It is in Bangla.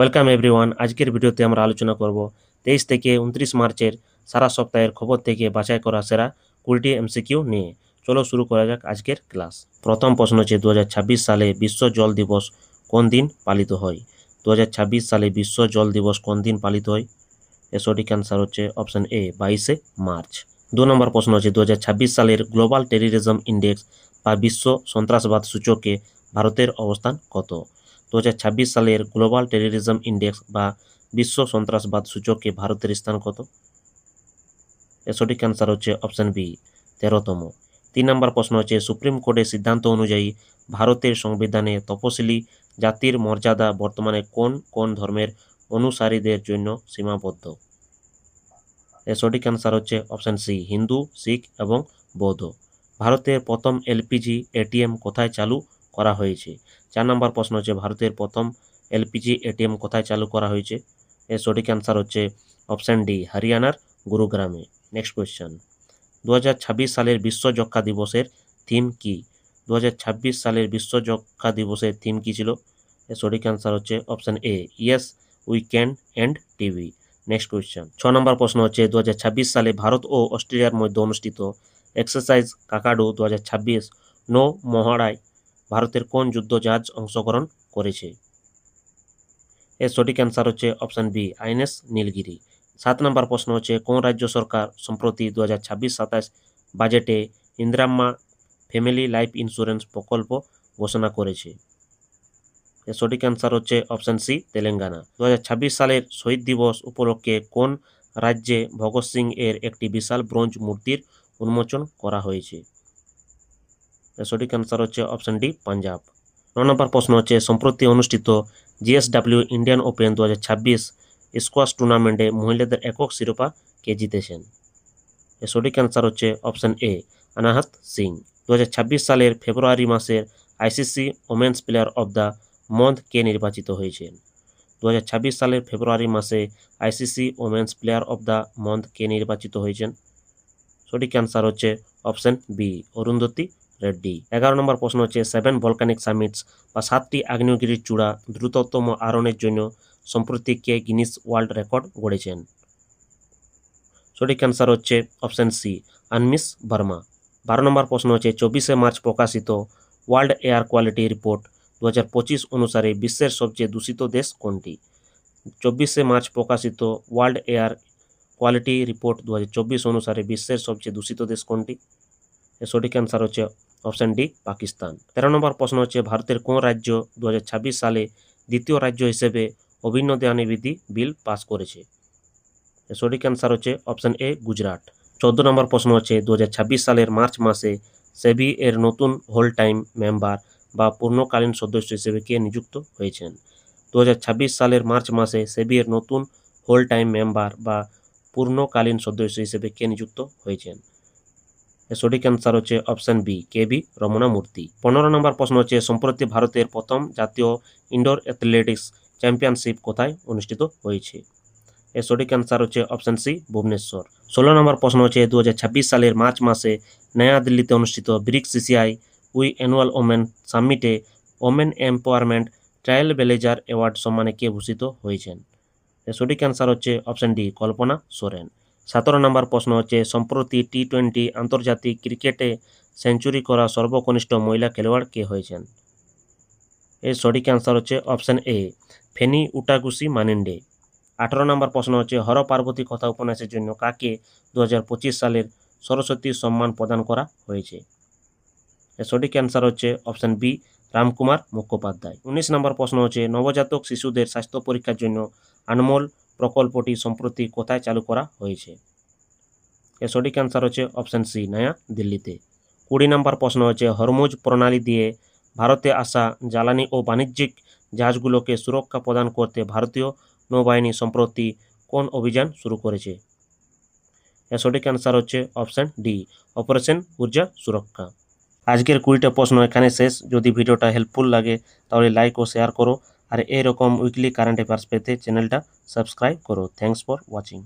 Welcome everyone. আজকের ভিডিওতে আমরা আলোচনা করব 23 থেকে 29 মার্চের সারা সপ্তাহের খবর থেকে বাছাই করা সেরা 20টি এমসিকিউ নিয়ে। চলো শুরু করা যাক আজকের ক্লাস। প্রথম প্রশ্ন হচ্ছে 2026 সালে বিশ্ব জল দিবস কোন দিন পালিত হয়? 2026 সালে বিশ্ব জল দিবস কোন দিন পালিত হয়? এর সঠিক অ্যান্সার হচ্ছে অপশন এ 22শে মার্চ। 2 নম্বর প্রশ্ন হচ্ছে 2026 সালের গ্লোবাল টেররিজম ইন্ডেক্স বা বিশ্ব সন্ত্রাসবাদ সূচকে ভারতের অবস্থান কত? 2026 সালের গ্লোবাল টেররিজম ইন্ডেক্স বা বিশ্ব সন্ত্রাসবাদ সূচকে ভারতের স্থান কত? এর সঠিক অ্যান্সার হচ্ছে অপশন বি 13তম। 3 নম্বর প্রশ্ন হচ্ছে সুপ্রিম কোর্টের সিদ্ধান্ত অনুযায়ী ভারতের সংবিধানে তপশিলি জাতির মর্যাদা বর্তমানে কোন কোন ধর্মের অনুসারীদের জন্য সীমাবদ্ধ? এর সঠিক অ্যান্সার হচ্ছে অপশন সি হিন্দু, শিখ এবং বৌদ্ধ। ভারতের প্রথম এলপিজি এটিএম কোথায় চালু করা হয়েছে? 4 নম্বর প্রশ্ন হচ্ছে ভারতের প্রথম এলপিজি এটিএম কোথায় চালু করা হয়েছে? এর সঠিক অ্যান্সার হচ্ছে অপশন ডি হরিয়ানার গুরুগ্রামে। নেক্সট কোয়েশ্চেন, 2026 সালের বিশ্ব যক্ষ্মা দিবসের থিম কি? 2026 সালের বিশ্ব যক্ষ্মা দিবসের থিম কি ছিল? এর সঠিক অ্যান্সার হচ্ছে option A yes we can and TV. Next question, 6 number প্রশ্ন হচ্ছে 2026 সালে ভারত ও অস্ট্রেলিয়ার মধ্যে অনুষ্ঠিত এক্সারসাইজ কাকাডু 2026 নৌ মহড়ায় ভারতের কোন যুদ্ধ জাহাজ অংশগ্রহণ করেছে? এর সঠিক অ্যান্সার হচ্ছে অপশন বি আইএনএস নীলগিরি। 7 নম্বর প্রশ্ন হচ্ছে কোন রাজ্য সরকার সম্প্রতি 2026-27 বাজেটে ইন্দিরাম্মা ফ্যামিলি লাইফ ইন্স্যুরেন্স প্রকল্প ঘোষণা করেছে? এর সঠিক অ্যান্সার হচ্ছে অপশন সি তেলেঙ্গানা। 2026 সালের শহীদ দিবস উপলক্ষে কোন রাজ্যে ভগৎ সিং এর একটি বিশাল ব্রোঞ্জ মূর্তির উন্মোচন করা হয়েছে? এর সঠিক অ্যান্সার হচ্ছে অপশন ডি পাঞ্জাব। 9 নম্বর প্রশ্ন হচ্ছে সম্প্রতি অনুষ্ঠিত জিএসডব্লিউ ইন্ডিয়ান ওপেন 2026 স্কোয়াশ টুর্নামেন্টে মহিলাদের একক শিরোপা কে জিতেছেন? এর সঠিক অ্যান্সার হচ্ছে অপশন এ অনাহত সিং। 2026 সালের ফেব্রুয়ারি মাসের ICC women's player of the month কে নির্বাচিত হয়েছেন? 2026 সালের ফেব্রুয়ারি মাসে ICC women's player of the month কে নির্বাচিত হয়েছেন? সঠিক অ্যান্সার হচ্ছে অপশন বি অরুন্ধতী রেড্ডি। 11 নম্বর প্রশ্ন হচ্ছে 7 ভলকানিক সামিটস বা 7টি আগ্নেয়গিরির চূড়া দ্রুততম আরোহণের জন্য সম্প্রতি কে গিনিস ওয়ার্ল্ড রেকর্ড গড়েছেন? সঠিক অ্যান্সার হচ্ছে অপশন সি আনমিস ভার্মা। 12 নম্বর প্রশ্ন হচ্ছে 24শে মার্চ প্রকাশিত ওয়ার্ল্ড এয়ার কোয়ালিটি রিপোর্ট 2025 অনুসারে বিশ্বের সবচেয়ে দূষিত দেশ কোনটি? 24শে মার্চ প্রকাশিত ওয়ার্ল্ড এয়ার কোয়ালিটি রিপোর্ট 2024 অনুসারে বিশ্বের সবচেয়ে দূষিত দেশ কোনটি? এর সঠিক অ্যান্সার হচ্ছে অপশন ডি পাকিস্তান। 13 নম্বর প্রশ্ন হচ্ছে ভারতের কোন রাজ্য 2026 সালে দ্বিতীয় রাজ্য হিসেবে অভিন্ন দেওয়ানি বিধি বিল পাস করেছে? এর সঠিক অ্যান্সার হচ্ছে অপশন এ গুজরাট। 14 নম্বর প্রশ্ন হচ্ছে 2026 সালের মার্চ মাসে সেবি এর নতুন হোল টাইম মেম্বার বা পূর্ণকালীন সদস্য হিসেবে কে নিযুক্ত হয়েছেন? 2026 সালের মার্চ মাসে সেবি এর নতুন হোল টাইম মেম্বার বা পূর্ণকালীন সদস্য হিসেবে কে নিযুক্ত হয়েছেন? এর সঠিক অ্যান্সার হচ্ছে অপশন বি কেবি রমনা মূর্তি। 15 নম্বর প্রশ্ন হচ্ছে সম্প্রতি ভারতের প্রথম জাতীয় ইনডোর অ্যাথলেটিক্স চ্যাম্পিয়নশিপ কোথায় অনুষ্ঠিত হয়েছে? এর সঠিক অ্যান্সার হচ্ছে অপশন সি ভুবনেশ্বর। 16 নম্বর প্রশ্ন হচ্ছে 2026 সালের মার্চ মাসে নয়াদিল্লিতে অনুষ্ঠিত ব্রিক্স সিসিআই উই অ্যানুয়াল ওমেন সামিটে women empowerment trailblazer award সম্মানে কে ভূষিত হয়েছেন? এর সঠিক অ্যান্সার হচ্ছে অপশন ডি কল্পনা সোরেন। 17 নম্বর প্রশ্ন হচ্ছে সম্প্রতি টি20 আন্তর্জাতিক ক্রিকেটে সেঞ্চুরি করা সর্বকনিষ্ঠ মহিলা খেলোয়াড় কে হয়েছেন? এর সঠিক অ্যান্সার হচ্ছে অপশন এ ফেনি উটাগুসি মানিন্ডে। 18 নম্বর প্রশ্ন হচ্ছে হর পার্বতী কথা উপন্যাসের জন্য কাকে 2025 সালের সরস্বতী সম্মান প্রদান করা হয়েছে? এর সঠিক অ্যান্সার হচ্ছে অপশন বি রামকুমার মুখোপাধ্যায়। 19 নম্বর প্রশ্ন হচ্ছে নবজাতক শিশুদের স্বাস্থ্য পরীক্ষার জন্য আনমোল প্রকল্পটি সম্প্রতি কোথায় চালু করা হয়েছে? এর সঠিক অ্যান্সার হচ্ছে অপশন সি নয়া দিল্লিতে। 20 নম্বর প্রশ্ন হচ্ছে হরমুজ প্রণালী দিয়ে ভারতে আসা জ্বালানি ও বাণিজ্যিক জাহাজগুলোকে সুরক্ষা প্রদান করতে ভারতীয় নৌবাহিনী সম্প্রতি কোন অভিযান শুরু করেছে? এর সঠিক অ্যান্সার হচ্ছে অপশন ডি অপারেশন ঊর্জা সুরক্ষা। আজকের 20টা প্রশ্ন এখানে শেষ। যদি ভিডিওটা হেল্পফুল লাগে তাহলে লাইক ও শেয়ার করো, আর এরকম উইকলি কারেন্ট অ্যাফেয়ার্স পেতে চ্যানেলটা সাবস্ক্রাইব করো। Thanks for watching.